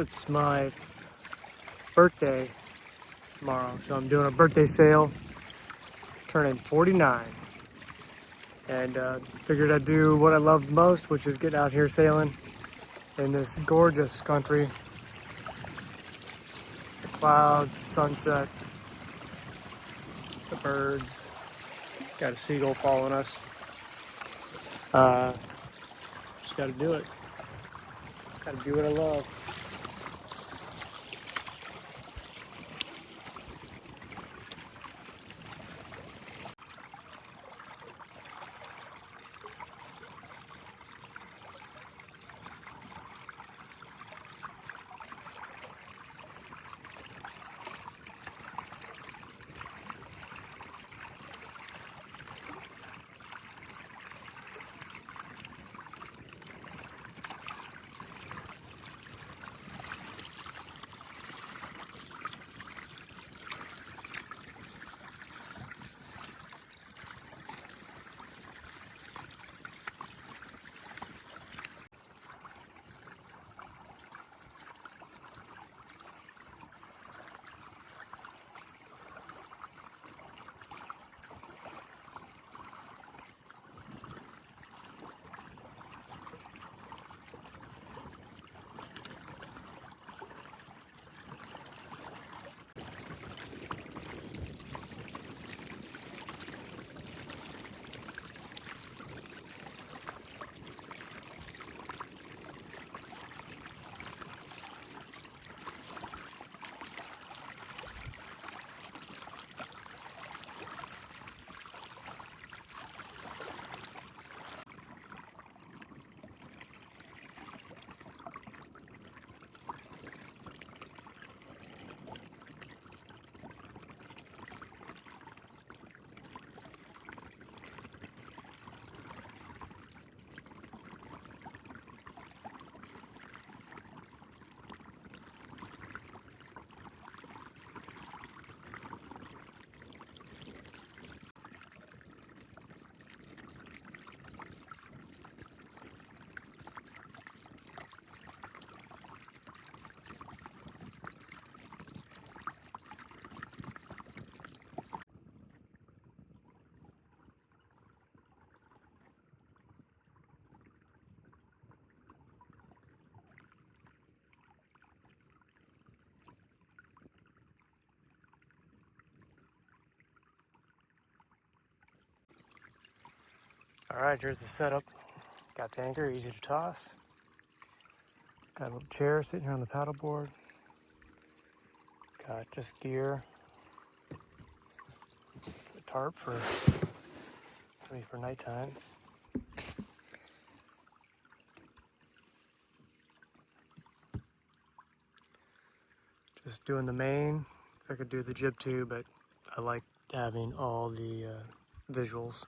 it's my birthday tomorrow, so I'm doing a birthday sale, turning 49, and figured I'd do what I love most, which is get out here sailing in this gorgeous country. The clouds, the sunset, the birds, got a seagull following us. Just gotta do it. Gotta do what I love. All right, here's the setup. Got the anchor, easy to toss. Got a little chair sitting here on the paddleboard. Got just gear. It's the tarp for nighttime. Just doing the main. I could do the jib too, but I like having all the visuals.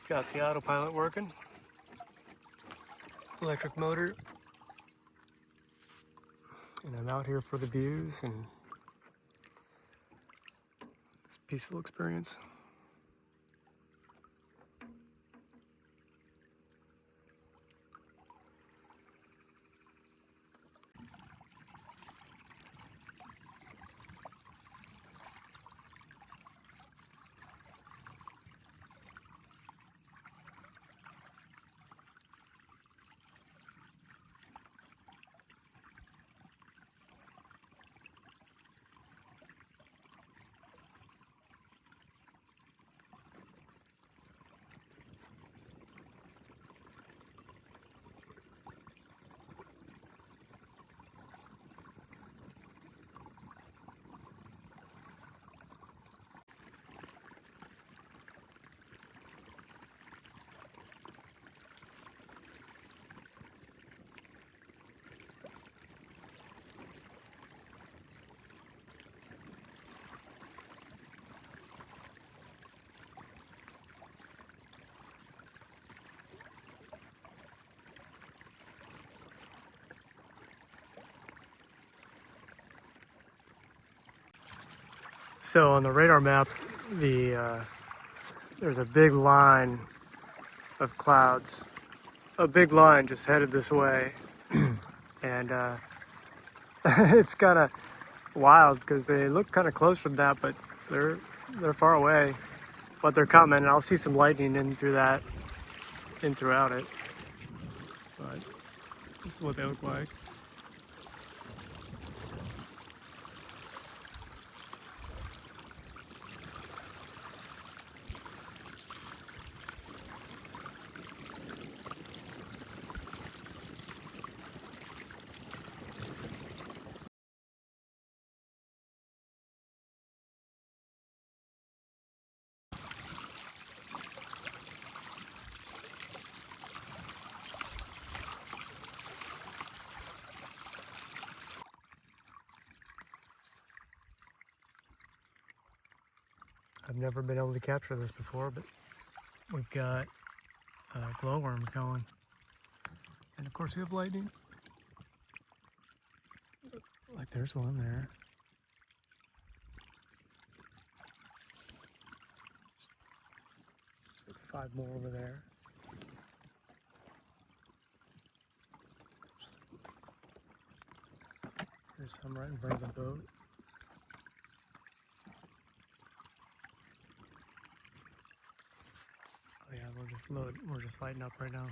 Got the autopilot working. Electric motor. And I'm out here for the views and this peaceful experience. So on the radar map, there's a big line of clouds, a big line just headed this way, and it's kind of wild because they look kind of close from that, but they're far away. But they're coming, and I'll see some lightning in throughout it. But this is what they look like. I've never been able to capture this before, but we've got glowworms going. And of course we have lightning. Like there's one there. There's like 5 more over there. There's some right in front of the boat. Oh yeah, we're just lighting up right now.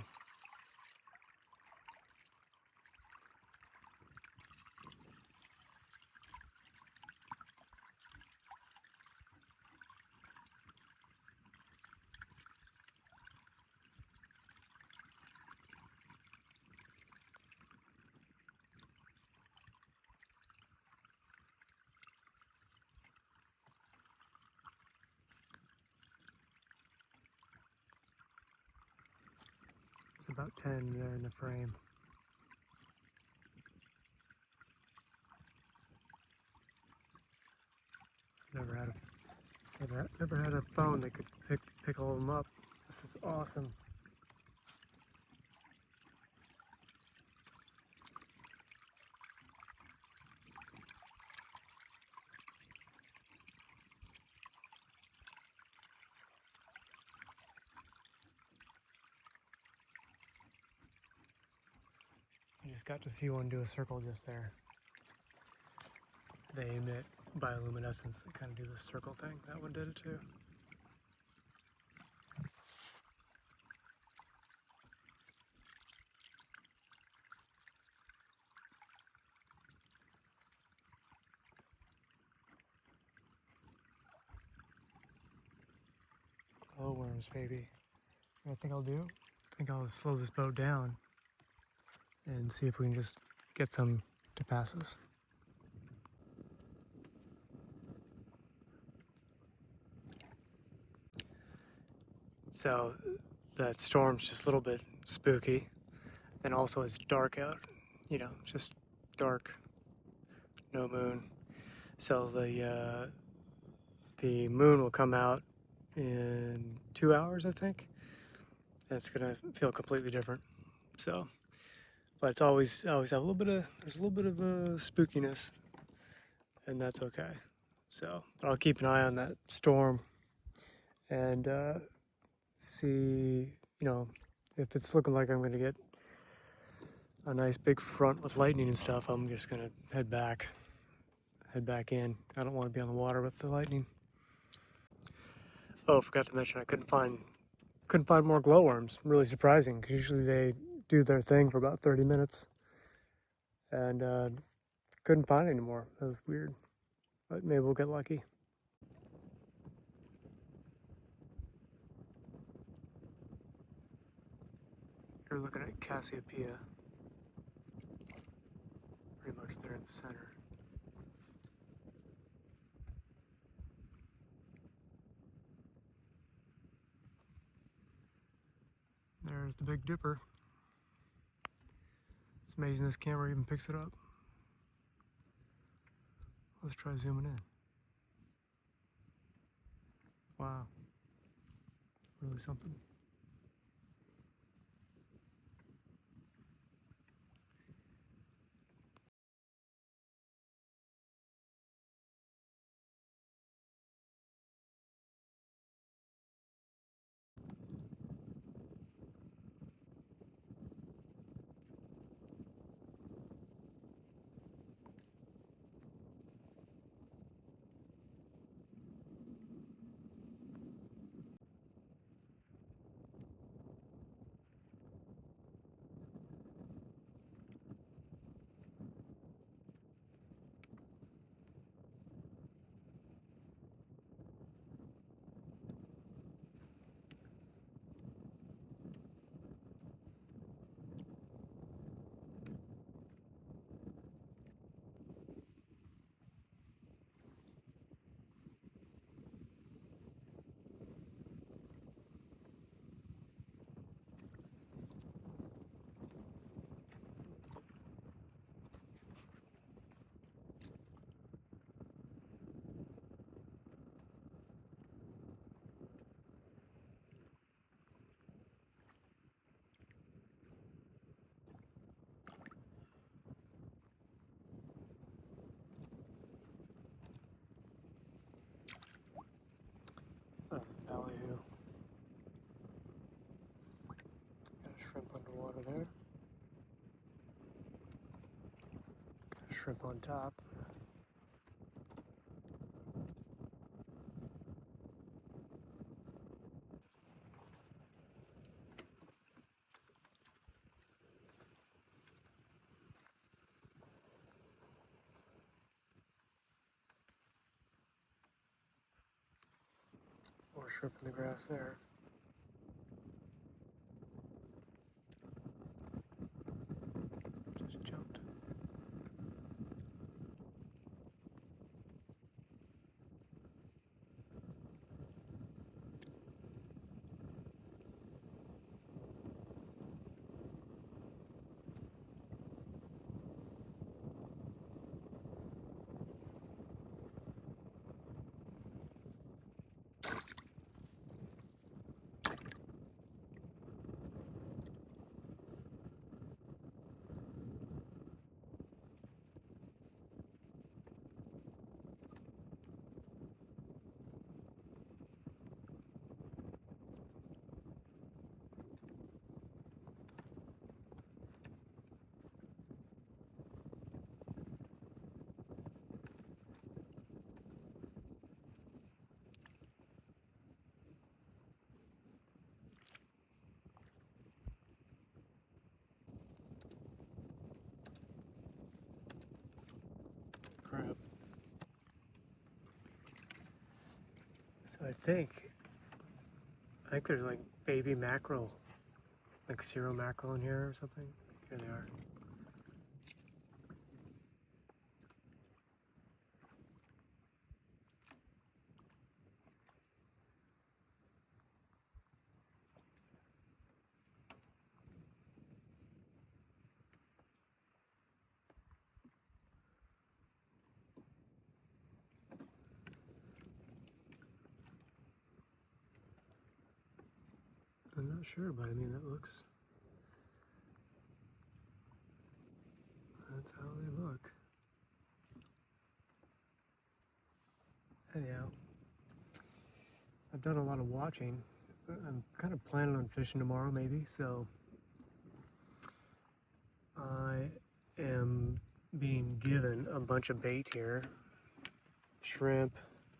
There's about 10 there in the frame. Never had a phone that could pick all of them up. This is awesome. I just got to see one do a circle just there. They emit bioluminescence. They kind of do this circle thing. That one did it too. Glowworms, baby. What I think I'll do? I think I'll slow this boat down and see if we can just get some to pass us. So that storm's just a little bit spooky, and also it's dark out. You know, just dark, no moon. So the moon will come out in 2 hours, I think. And it's gonna feel completely different. So, but it's always have a little bit of there's a little bit of spookiness, and that's okay. So, but I'll keep an eye on that storm and see, you know, if it's looking like I'm gonna get a nice big front with lightning and stuff. I'm just gonna head back in. I don't want to be on the water with the lightning. Oh, forgot to mention I couldn't find more glowworms. Really surprising, because usually they do their thing for about 30 minutes, and couldn't find any more. That was weird, but maybe we'll get lucky. You're looking at Cassiopeia, pretty much there in the center. There's the Big Dipper. It's amazing this camera even picks it up. Let's try zooming in. Wow, really something. shrimp on top. More shrimp in the grass there. Just jumped. Crap. So I think there's like baby mackerel, like zero mackerel in here or something. Here they are. I'm not sure, but I mean, that's how they look. Anyhow, I've done a lot of watching, but I'm kind of planning on fishing tomorrow maybe, so I am being given a bunch of bait here. Shrimp,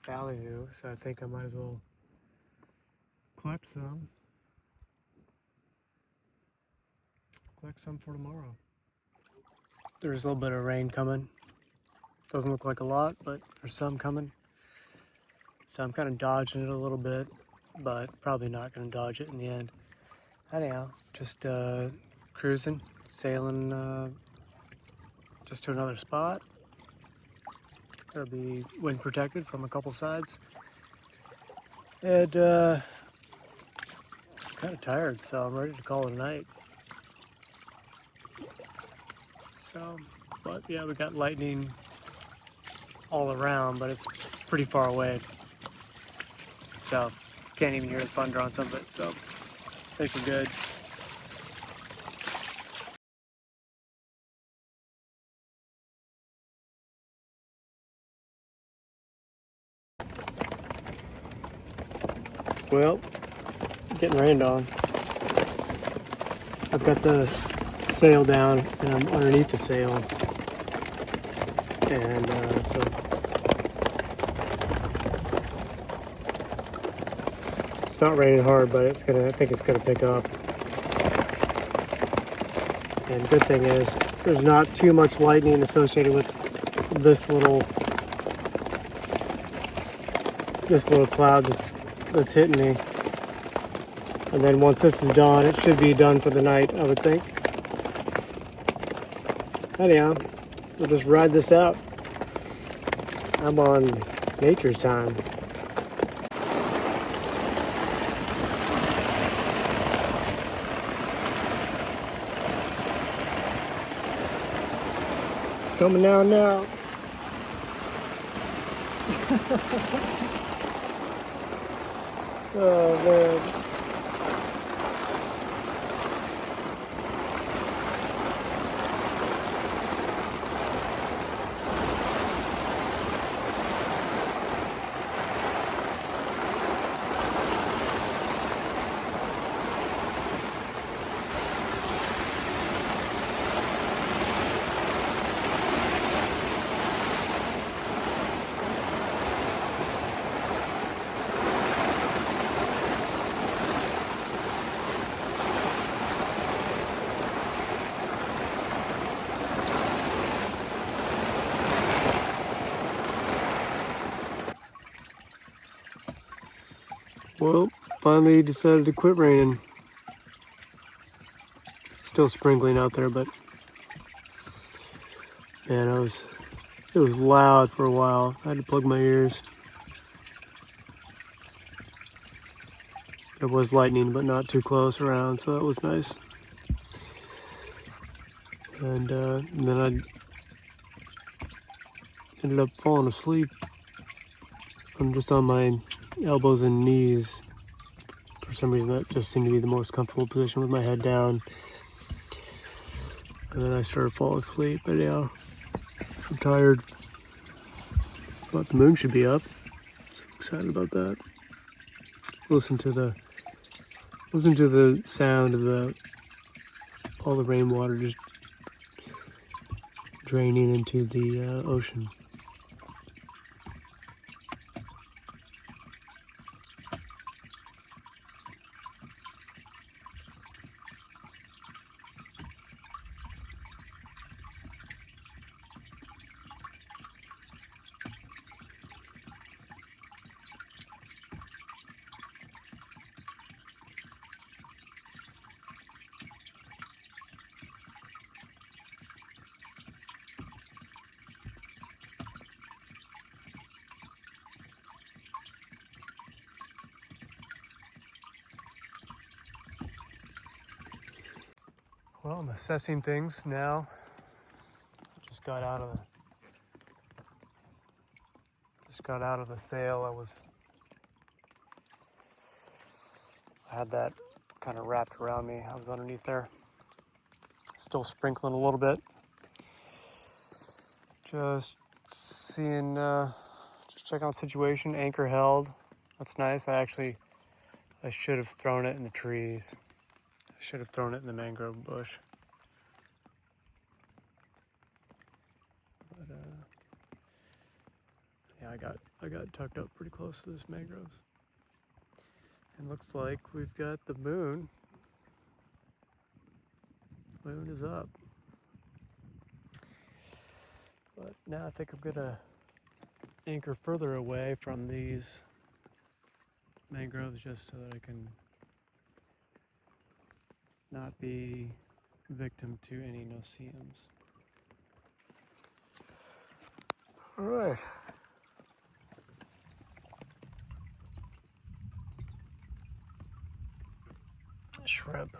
ballyhoo, so I think I might as well collect some for tomorrow. There's a little bit of rain coming. Doesn't look like a lot, but there's some coming. So I'm kind of dodging it a little bit, but probably not going to dodge it in the end. Anyhow, just cruising, sailing just to another spot. It'll be wind protected from a couple sides. And kind of tired, so I'm ready to call it a night. So, but yeah, we got lightning all around, but it's pretty far away. So, can't even hear the thunder on some of it, so I think we're good. Well, getting rained on. I've got the sail down and I'm underneath the sail. And so it's not raining hard, but I think it's gonna pick up. And good thing is there's not too much lightning associated with this little cloud that's hitting me. And then once this is done, it should be done for the night, I would think. Anyhow, we'll just ride this out. I'm on nature's time. It's coming down now. Oh man. Well, finally decided to quit raining. Still sprinkling out there, but man, it was loud for a while. I had to plug my ears. There was lightning, but not too close around, so that was nice. And then I ended up falling asleep. I'm just on my elbows and knees. For some reason, that just seemed to be the most comfortable position with my head down. And then I started falling asleep. But yeah, I'm tired. But the moon should be up. So I'm excited about that. Listen to the sound of all the rainwater just draining into the ocean. Well, I'm assessing things now. Just got out of the sail. I had that kind of wrapped around me. I was underneath there, still sprinkling a little bit. Just seeing, just checking out the situation. Anchor held. That's nice. I should have thrown it in the trees. I should have thrown it in the mangrove bush. But yeah, I got tucked up pretty close to this mangroves. And looks like we've got the moon. Moon is up. But now I think I'm gonna anchor further away from these mangroves just so that I can not be victim to any no-see-ums. All right. Shrimp.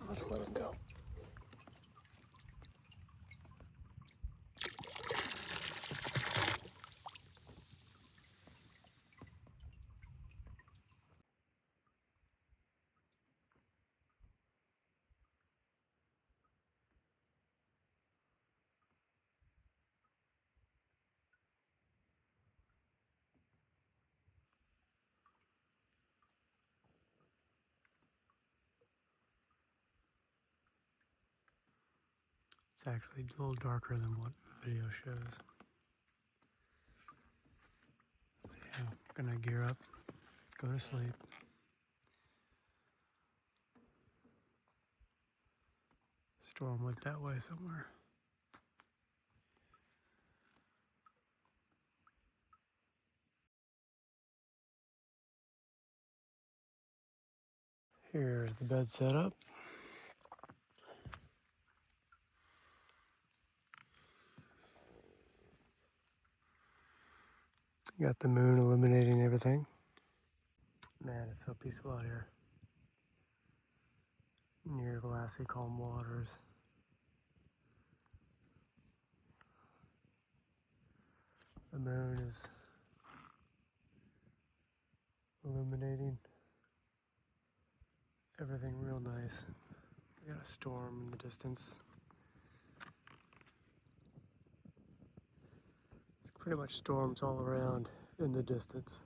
Let's let him go. It's actually a little darker than what the video shows. Yeah, I'm gonna gear up, go to sleep. Storm went that way somewhere. Here's the bed set up. Got the moon illuminating everything. Man, it's so peaceful out here. Near glassy, calm waters. The moon is illuminating everything real nice. We got a storm in the distance. It's pretty much storms all around in the distance.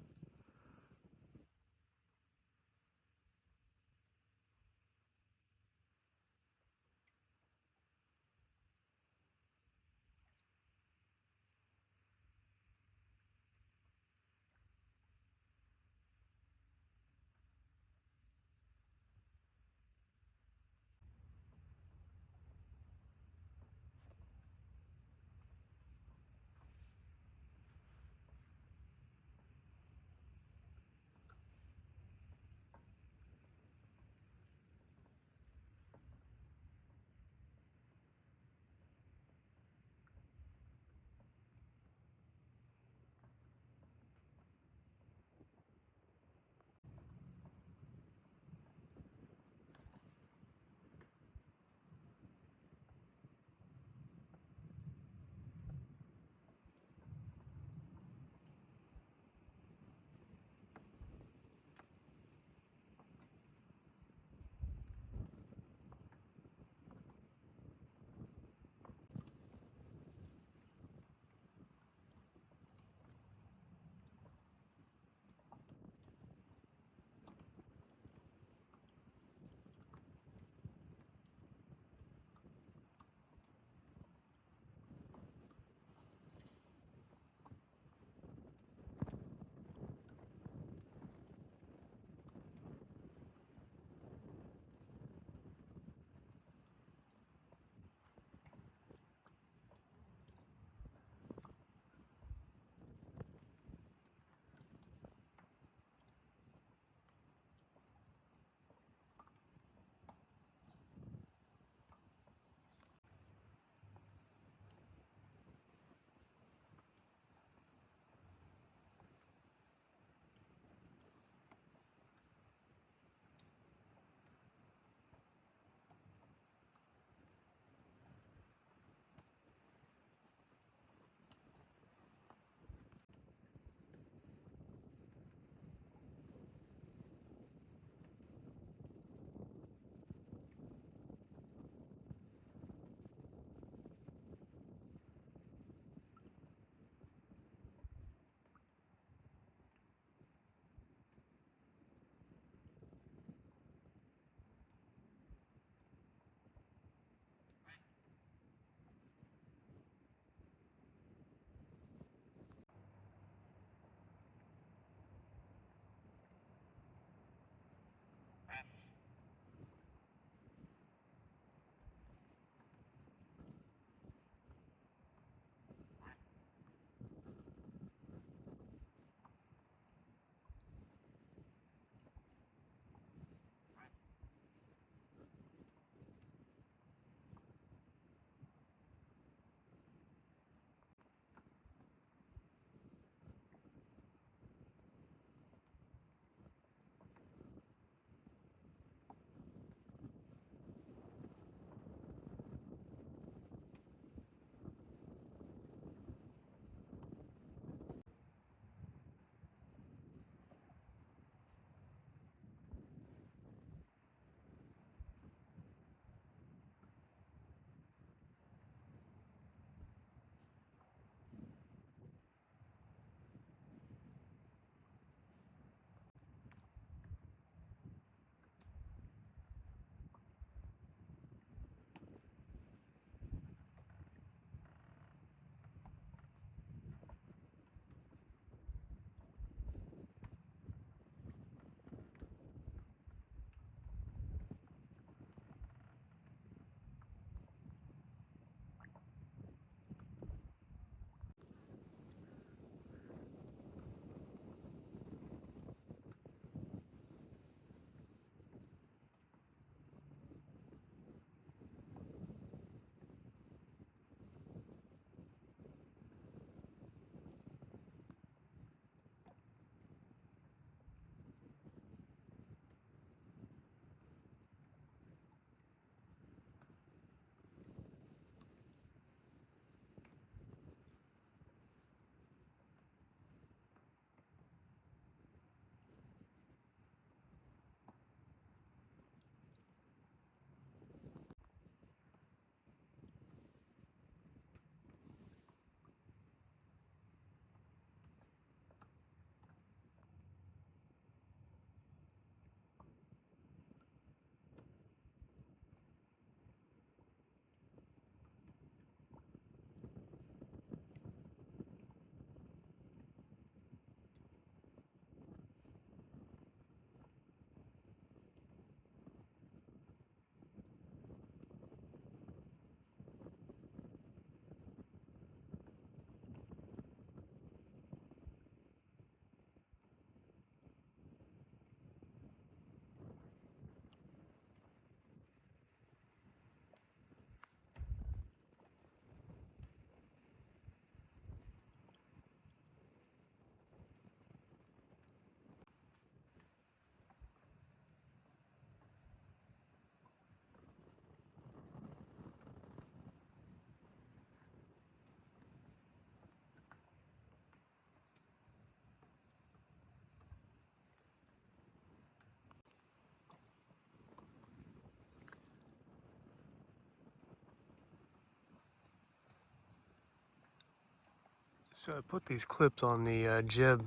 So I put these clips on the jib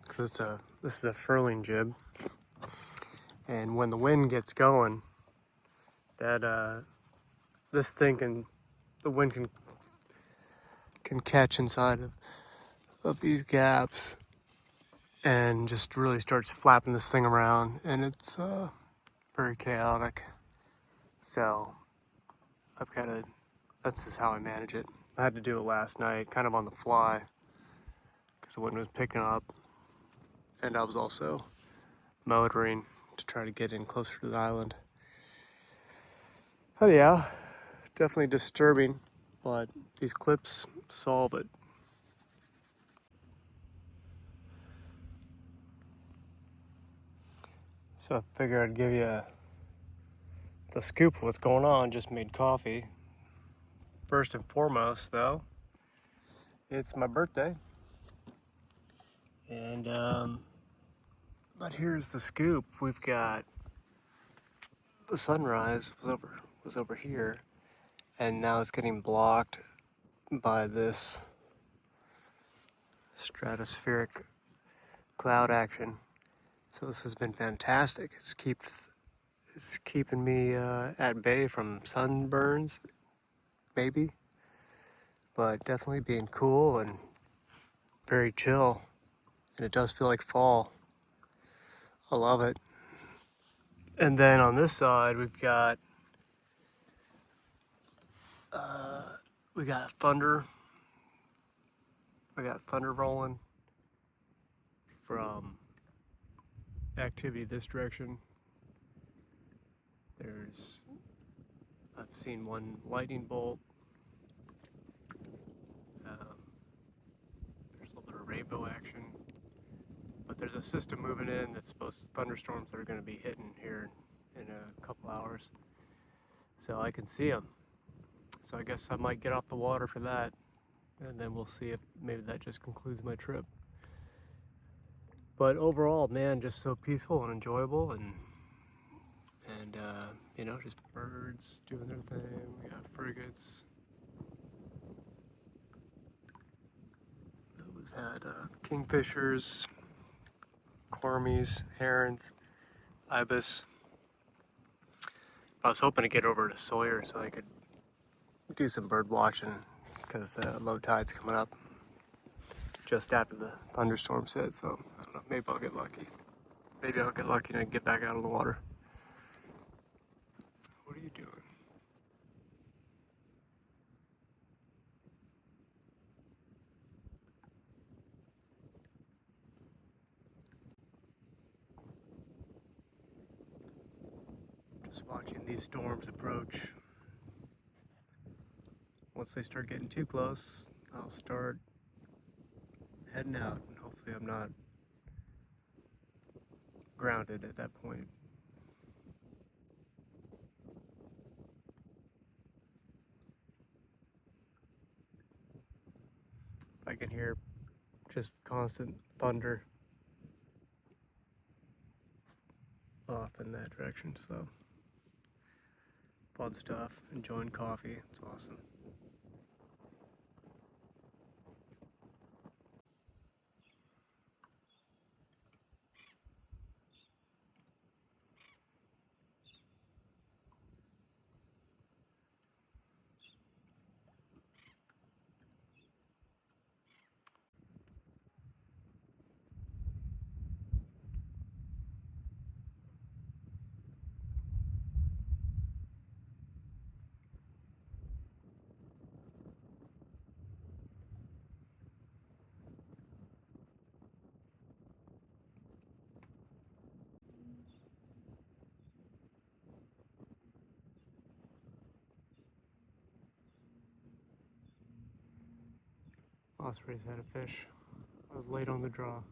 because this is a furling jib, and when the wind gets going, that this thing the wind can catch inside of these gaps and just really starts flapping this thing around, and it's very chaotic. So I've got to. That's just how I manage it. I had to do it last night, kind of on the fly, because the wind was picking up, and I was also motoring to try to get in closer to the island. But yeah, definitely disturbing, but these clips solve it. So I figured I'd give you the scoop of what's going on. Just made coffee. First and foremost, though, it's my birthday, and but here's the scoop. We've got the sunrise was over here, and now it's getting blocked by this stratospheric cloud action. So this has been fantastic. It's keeping me at bay from sunburns, maybe, but definitely being cool and very chill. And it does feel like fall. I love it. And then on this side, we got thunder. We got thunder rolling from activity this direction. I've seen one lightning bolt. There's a little bit of rainbow action, but there's a system moving in that's thunderstorms that are going to be hitting here in a couple hours, so I can see them. So I guess I might get off the water for that, and then we'll see if maybe that just concludes my trip. But overall, man, just so peaceful and enjoyable, and just birds doing their thing. We got frigates. We've had kingfishers, cormies, herons, ibis. I was hoping to get over to Sawyer so I could do some bird watching because the low tide's coming up just after the thunderstorms hit. So I don't know, maybe I'll get lucky. Maybe I'll get lucky and get back out of the water. What are you doing? Just watching these storms approach. Once they start getting too close, I'll start heading out, and hopefully I'm not grounded at that point. I can hear just constant thunder off in that direction, so fun stuff. Enjoying coffee, it's awesome. Osprey's had a fish. I was late on the draw.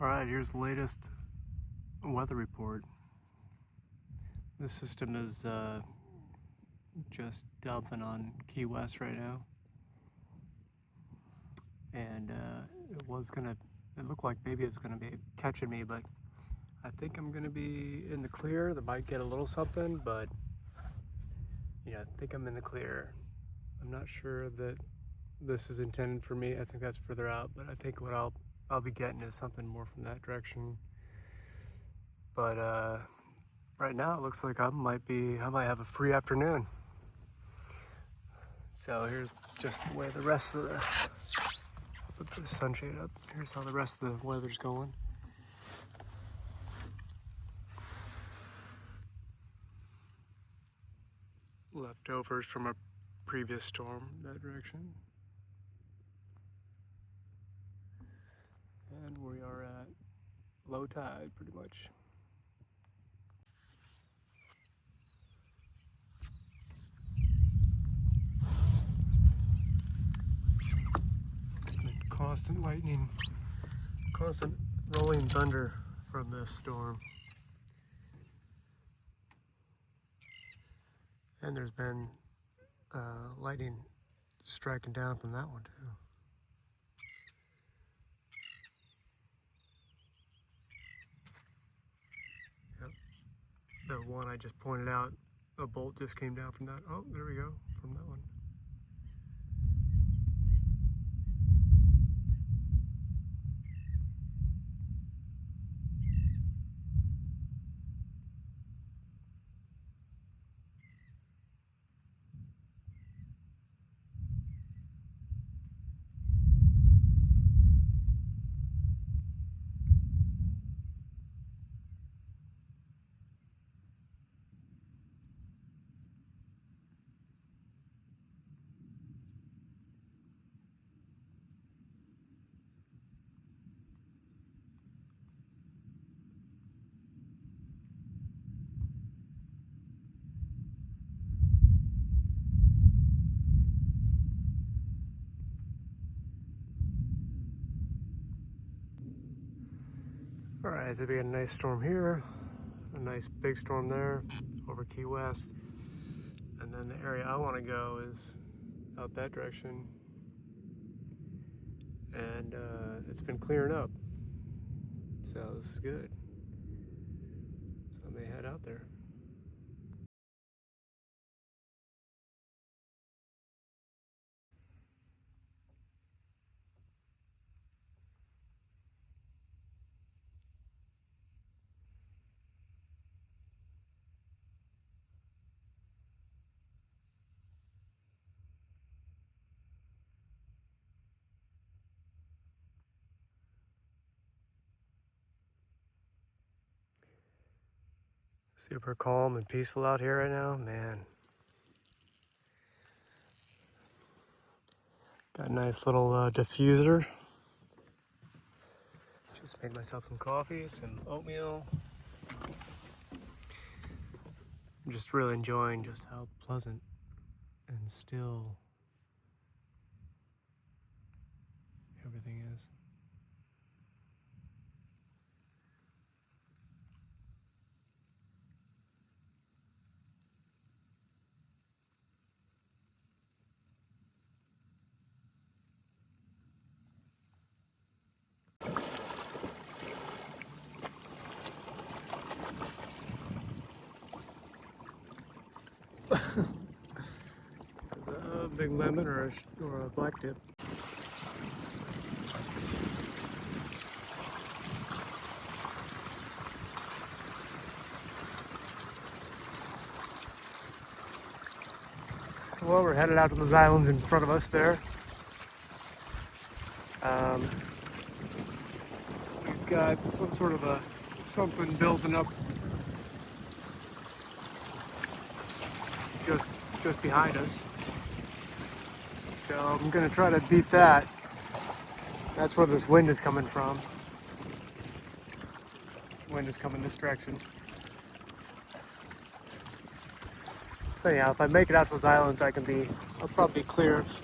Alright, here's the latest weather report. This system is just dumping on Key West right now. And it looked like maybe it's gonna be catching me, but I think I'm gonna be in the clear. That might get a little something, but I think I'm in the clear. I'm not sure that this is intended for me. I think that's further out, but I think what I'll be getting is something more from that direction. But right now it looks like I might have a free afternoon. So here's just the way the rest of the, put the sunshade up. Here's how the rest of the weather's going. Leftovers from a previous storm that direction. And we are at low tide pretty much. It's been constant lightning, constant rolling thunder from this storm. And there's been lightning striking down from that one too. Yep. The one I just pointed out, a bolt just came down from that. Oh, there we go, from that one. All right, so we got a nice storm here, a nice big storm there over Key West. And then the area I want to go is out that direction. And it's been clearing up. So this is good. So I may head out there. Super calm and peaceful out here right now, man. Got a nice little diffuser. Just made myself some coffee, some oatmeal. I'm just really enjoying just how pleasant and still everything is. A big lemon or a black tip. Well, we're headed out to those islands in front of us there. We've got some sort of something building up just behind us. So I'm gonna try to beat that. That's where this wind is coming from. Wind is coming this direction. So yeah, if I make it out to those islands, I'll probably be clear of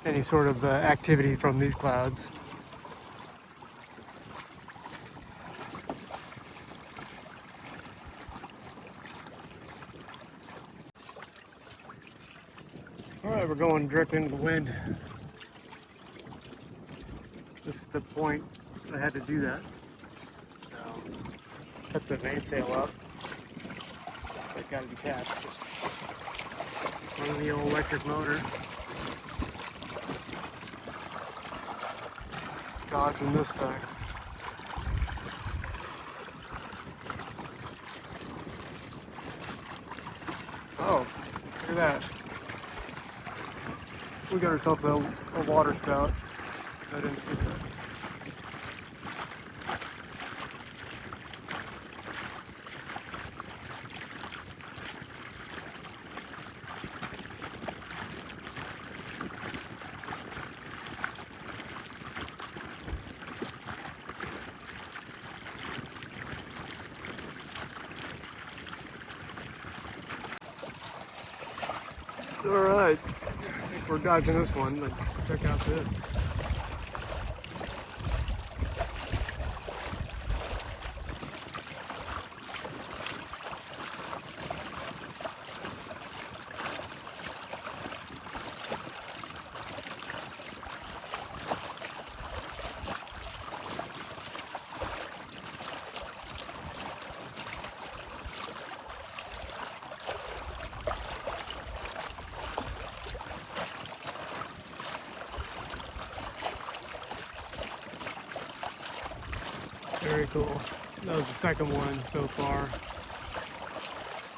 any sort of activity from these clouds. going directly into the wind. This is the point I had to do that. So, kept the mainsail up. It got to be detached. Just running the old electric motor. Dodging this thing. Oh, look at that. We got ourselves a water spout. I didn't see that. Alright, I think we're dodging this one, but check out this. Very cool. That was the second one so far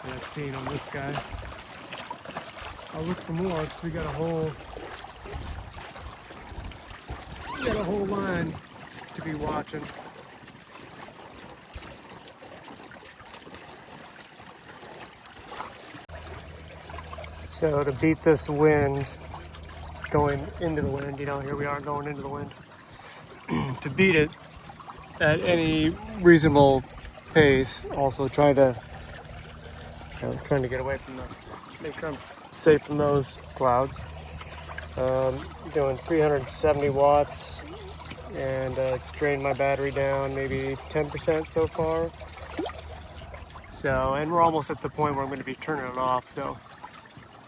that I've seen on this guy. I'll look for more because we got a whole line to be watching. So to beat this wind, going into the wind, here we are going into the wind. To beat it at any reasonable pace, also trying to get away from make sure I'm safe from those clouds. Doing 370 watts, and it's drained my battery down maybe 10% so far. So, and we're almost at the point where I'm going to be turning it off. So,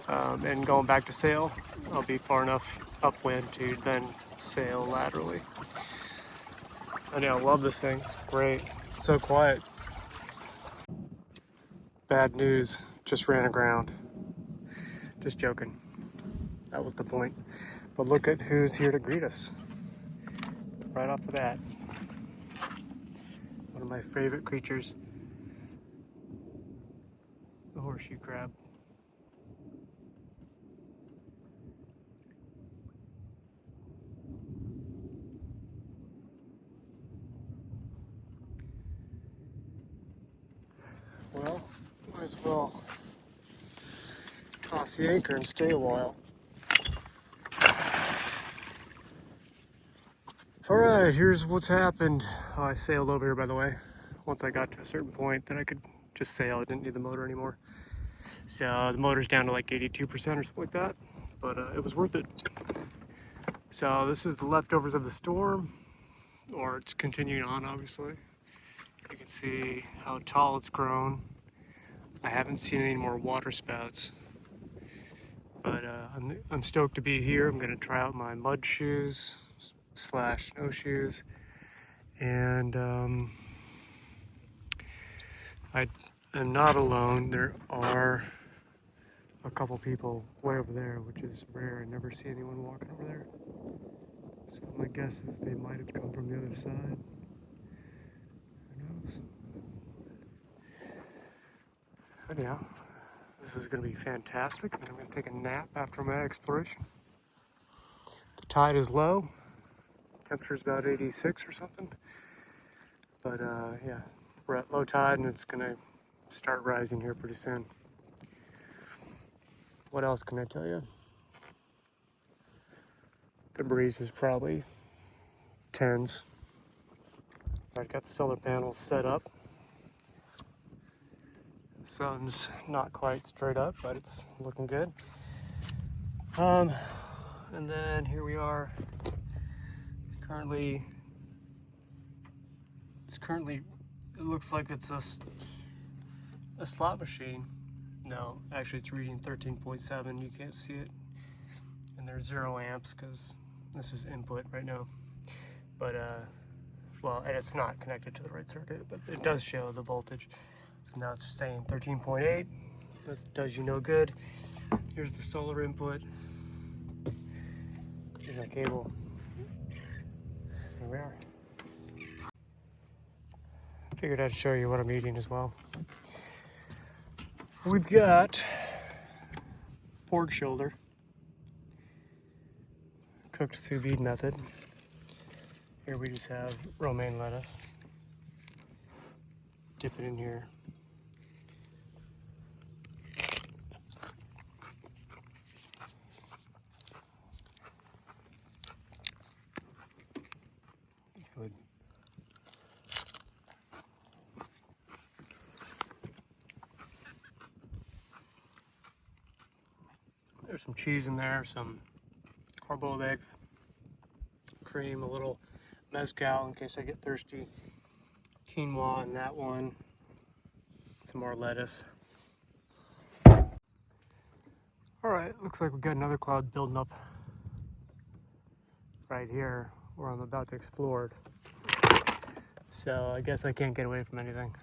and going back to sail, I'll be far enough upwind to then sail laterally. I love this thing. It's great. It's so quiet. Bad news. Just ran aground. Just joking. That was the point. But look at who's here to greet us. Right off the bat. One of my favorite creatures. The horseshoe crab. Well, might as well toss the anchor and stay a while. Alright, here's what's happened. Oh, I sailed over here, by the way. Once I got to a certain point, then I could just sail. I didn't need the motor anymore. So the motor's down to like 82% or something like that. But it was worth it. So this is the leftovers of the storm. Or it's continuing on, obviously. You can see how tall it's grown. I haven't seen any more water spouts. But I'm stoked to be here. I'm going to try out my mud shoes / snowshoes. And I am not alone. There are a couple people way over there, which is rare. I never see anyone walking over there. So my guess is they might have come from the other side. Who knows? Anyhow, this is going to be fantastic. And I'm going to take a nap after my exploration. The tide is low. Temperature's about 86 or something. But yeah, we're at low tide and it's going to start rising here pretty soon. What else can I tell you? The breeze is probably 10s. I've got the solar panels set up. The sun's not quite straight up, but it's looking good. And then here we are. Currently, it looks like it's a slot machine. No, actually it's reading 13.7. You can't see it. and they're 0 amps because this is input right now. But well, and it's not connected to the right circuit, but it does show the voltage. So now it's saying 13.8. That does you no good. Here's the solar input. Here's my cable. Here we are. Figured I'd show you what I'm eating as well. We've got pork shoulder, cooked sous vide method. Here we just have romaine lettuce. Dip it in here. It's good. There's some cheese in there, some hard-boiled eggs, cream, a little mezcal in case I get thirsty, quinoa in that one, some more lettuce. All right, looks like we've got another cloud building up right here where I'm about to explore it. So I guess I can't get away from anything.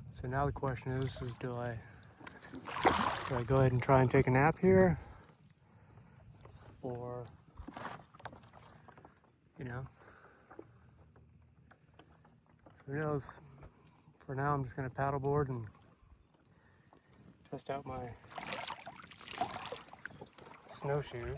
So now the question is do I go ahead and try and take a nap here? Or, you know, who knows? For now, I'm just gonna paddleboard and test out my snowshoes.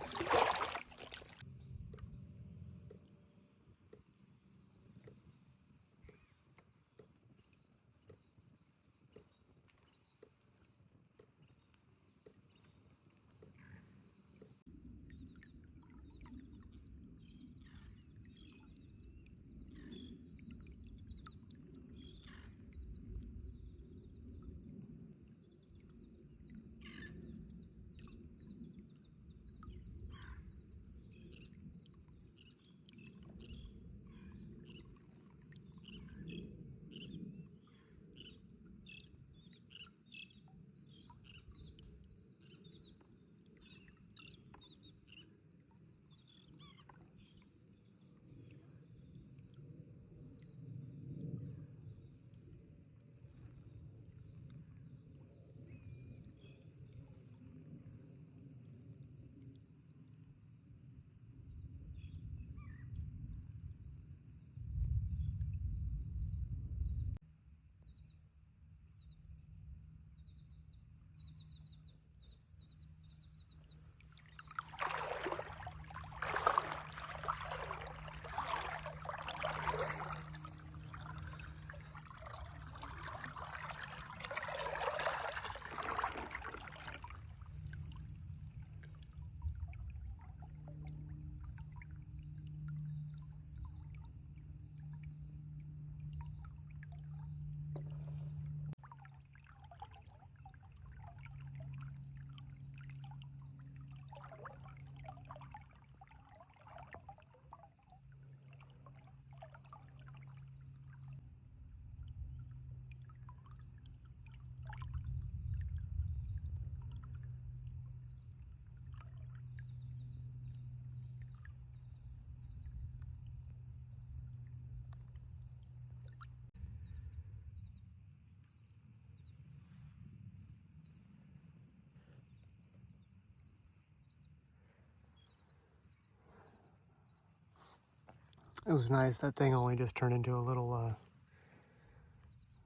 It was nice. That thing only just turned into a little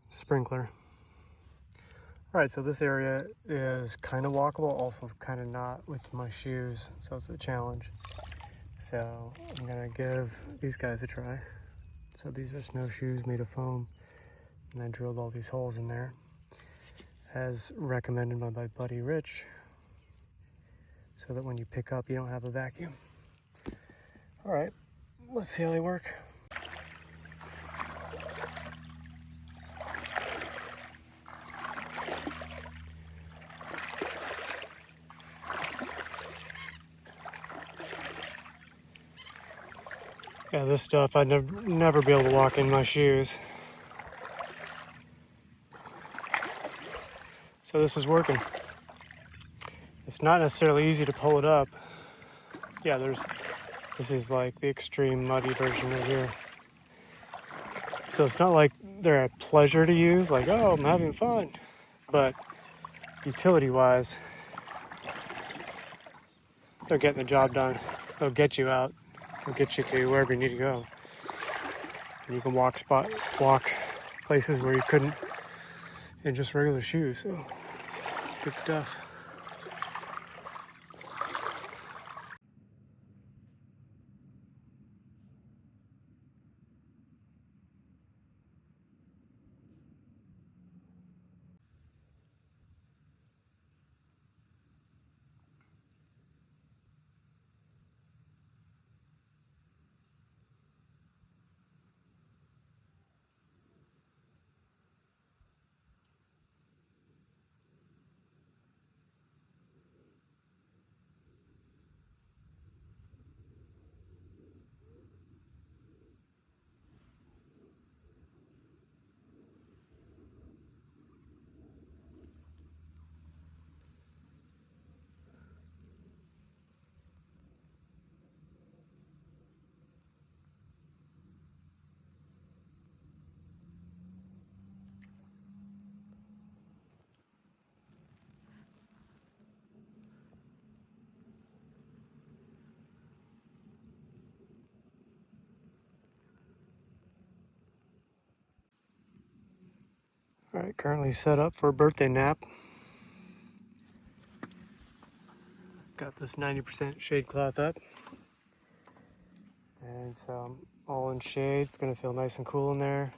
sprinkler. All right, so this area is kind of walkable, also kind of not with my shoes, so it's a challenge. So I'm gonna give these guys a try. So these are snowshoes made of foam, and I drilled all these holes in there, as recommended by my buddy Rich, so that when you pick up, you don't have a vacuum. All right, let's see how they work. Yeah, this stuff I'd never be able to walk in my shoes. So this is working. It's not necessarily easy to pull it up. Yeah, this is like the extreme muddy version right here. So it's not like they're a pleasure to use, like, oh, I'm having fun. But utility-wise, they're getting the job done. They'll get you out. They'll get you to wherever you need to go. And you can walk places where you couldn't in just regular shoes. So good stuff. All right, currently set up for a birthday nap. Got this 90% shade cloth up. And so I'm all in shade. It's gonna feel nice and cool in there.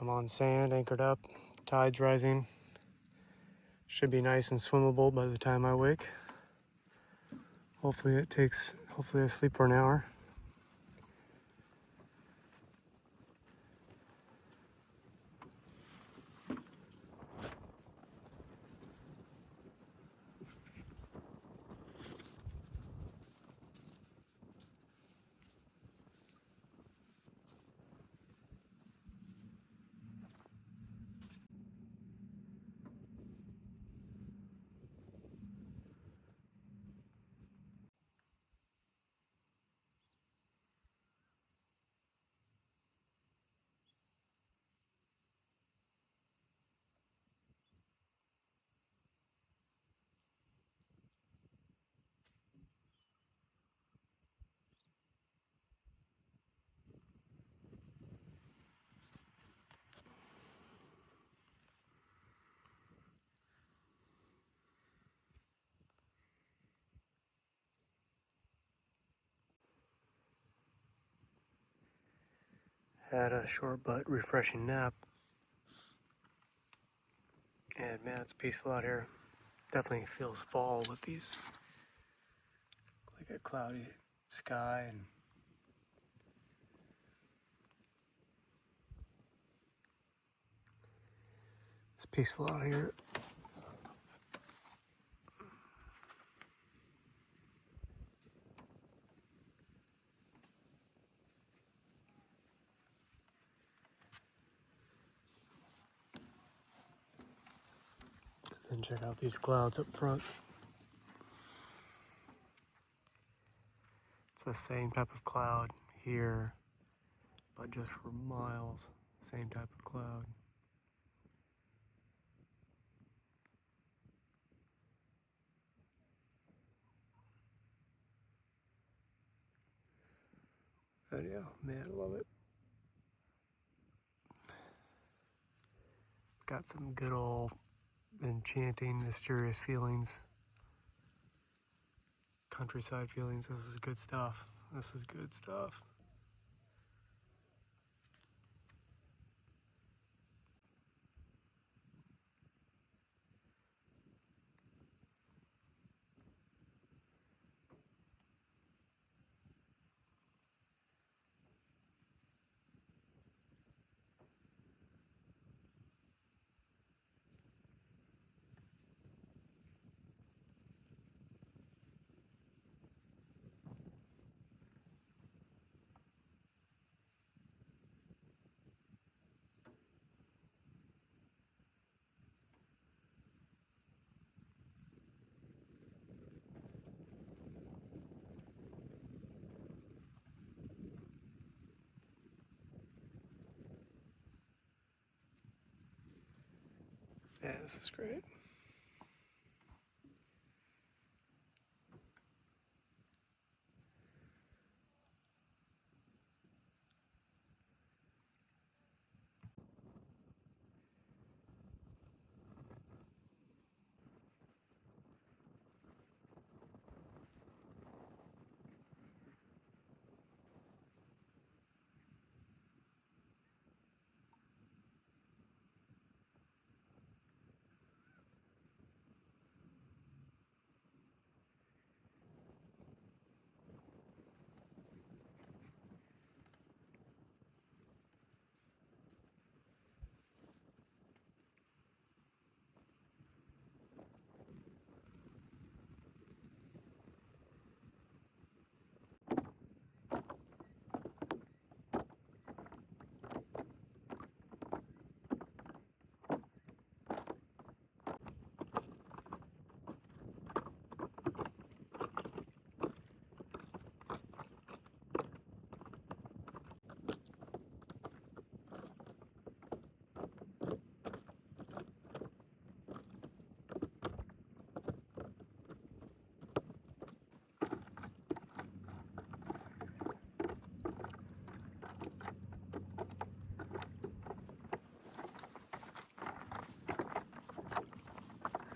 I'm on sand, anchored up, tide's rising. Should be nice and swimmable by the time I wake. Hopefully I sleep for an hour. Had a short but refreshing nap. And man, it's peaceful out here. Definitely feels fall with these, like a cloudy sky, and it's peaceful out here. And check out these clouds up front. It's the same type of cloud here, but just for miles. Same type of cloud. But yeah, man, I love it. Got some good old enchanting, mysterious feelings. Countryside feelings. This is good stuff. This is good stuff. Yeah, this is great.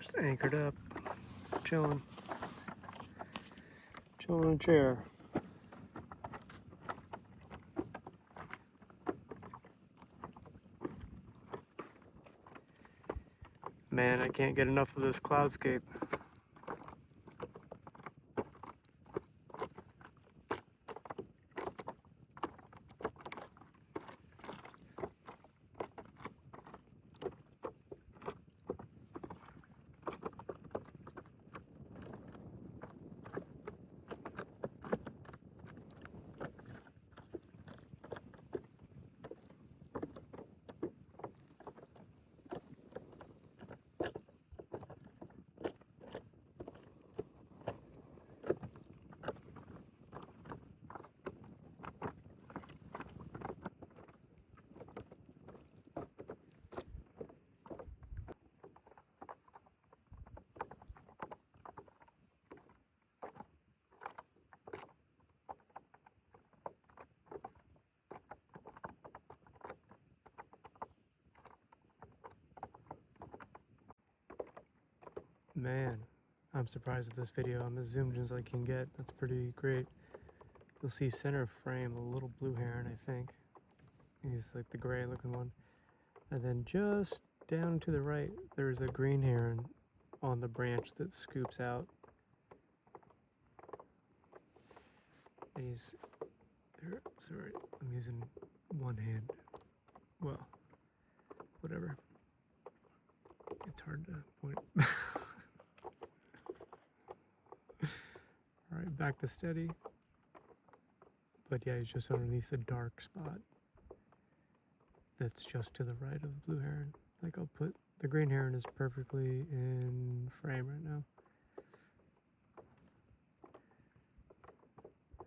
Just anchored up, chilling in a chair. Man, I can't get enough of this cloudscape. Man, I'm surprised at this video. I'm as zoomed in as I can get. That's pretty great. You'll see center frame, a little blue heron, I think. He's like the gray looking one. And then just down to the right, there's a green heron on the branch that scoops out. And he's there. Sorry, I'm using one hand. Well, whatever. It's hard to point. All right, back to steady. But yeah, he's just underneath a dark spot that's just to the right of the blue heron. Like I'll put, the green heron is perfectly in frame right now.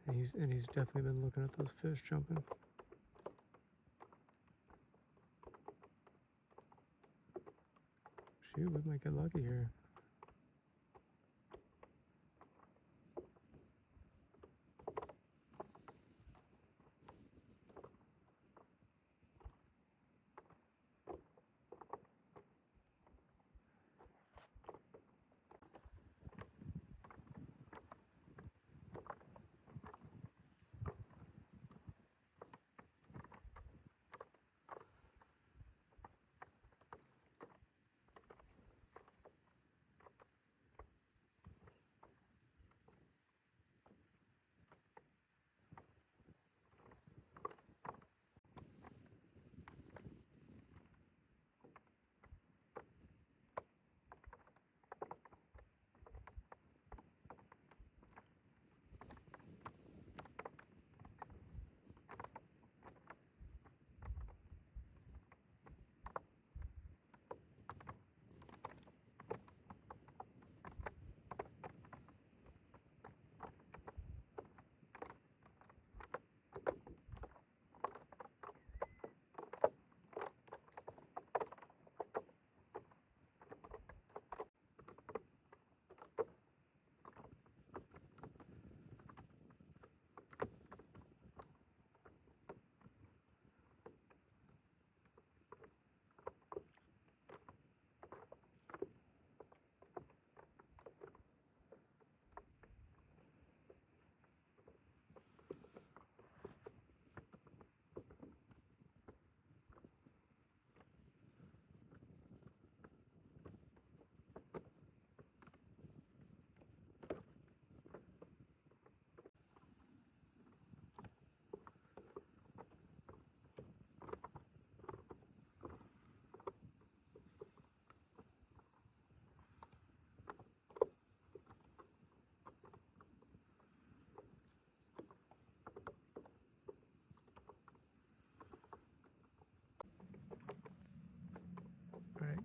And he's definitely been looking at those fish jumping. Shoot, we might get lucky here.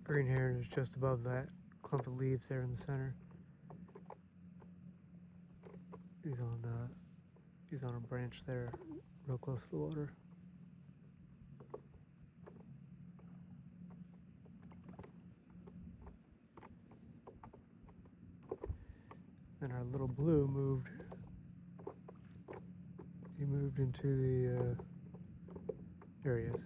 Green heron is just above that clump of leaves there in the center. He's on a branch there, real close to the water. Then our little blue moved. He moved into the there he is.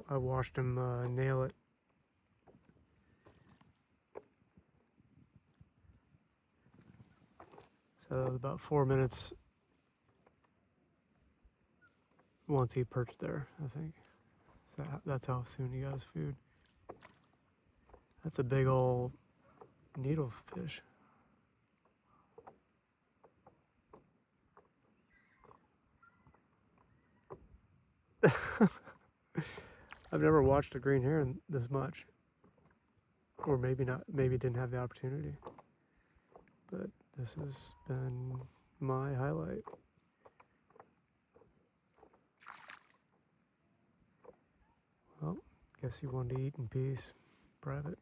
I watched him nail it. So about 4 minutes once he perched there, I think. So that's how soon he got his food. That's a big old needlefish. I've never watched a green heron this much. Or maybe not, maybe didn't have the opportunity. But this has been my highlight. Well, guess he wanted to eat in peace. Private.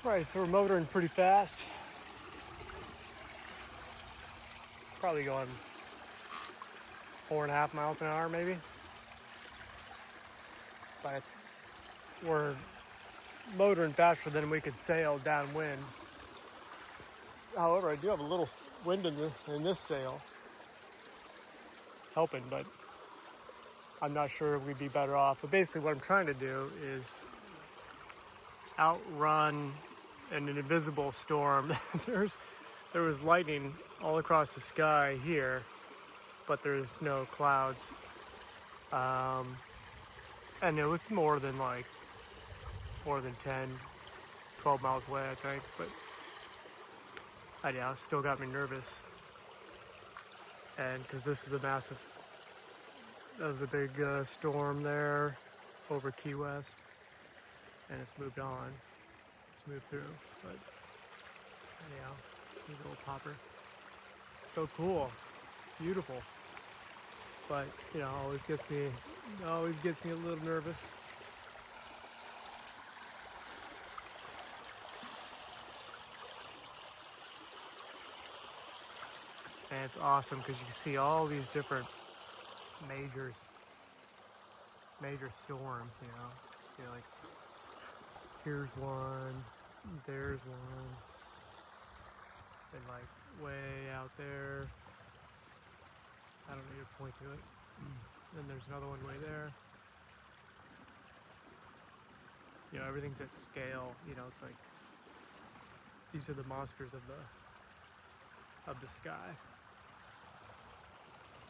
Right, so we're motoring pretty fast. Probably going 4.5 miles an hour maybe. But we're motoring faster than we could sail downwind. However, I do have a little wind in this sail helping, but I'm not sure we'd be better off. But basically what I'm trying to do is outrun an invisible storm. There was lightning all across the sky here, but there's no clouds. And it was more than 10, 12 miles away, I think. But it still got me nervous. And because this was that was a big storm there over Key West. And it's moved on. It's moved through. But anyhow, here's a little popper. So cool. Beautiful. But always gets me a little nervous. And it's awesome because you can see all these different major storms, See, like, here's one, there's one, and like way out there. I don't know your point to it. Then there's another one way there. Everything's at scale. It's like these are the monsters of the sky.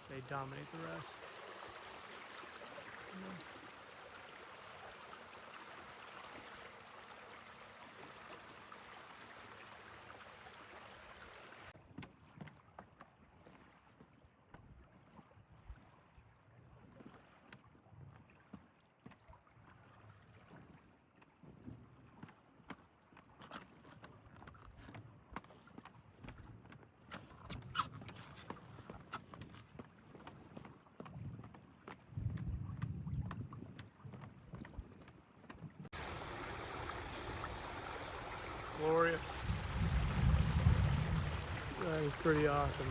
They dominate the rest. Glorious. That is pretty awesome.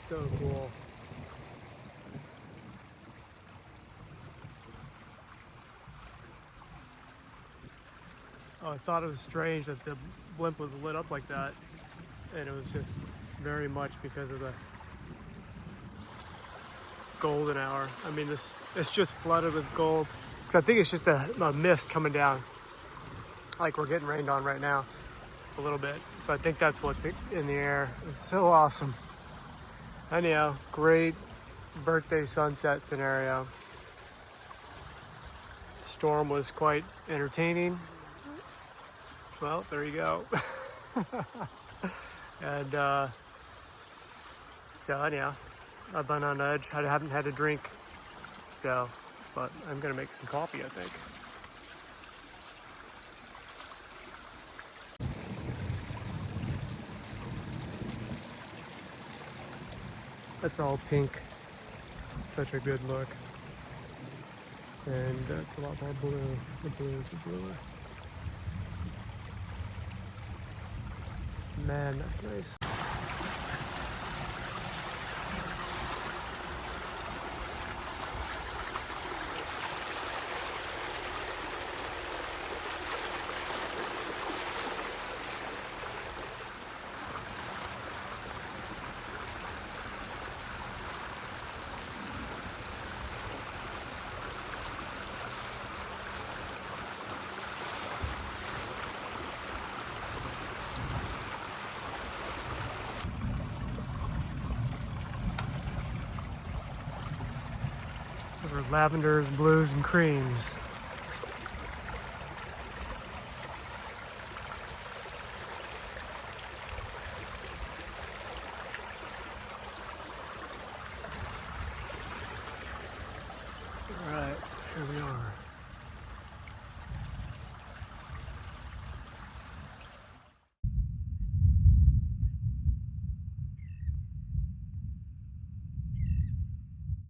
So cool. Oh, I thought it was strange that the blimp was lit up like that, and it was just very much because of the golden hour. I mean, it's just flooded with gold. I think it's just a mist coming down, like we're getting rained on right now, a little bit. So I think that's what's in the air. It's so awesome. Anyhow, great birthday sunset scenario. The storm was quite entertaining. Well, there you go. And so anyhow, I've been on edge. I haven't had a drink, but I'm gonna make some coffee, I think. That's all pink. Such a good look. And it's a lot more blue. The blues are bluer. Man, that's nice. Those are lavenders, blues, and creams.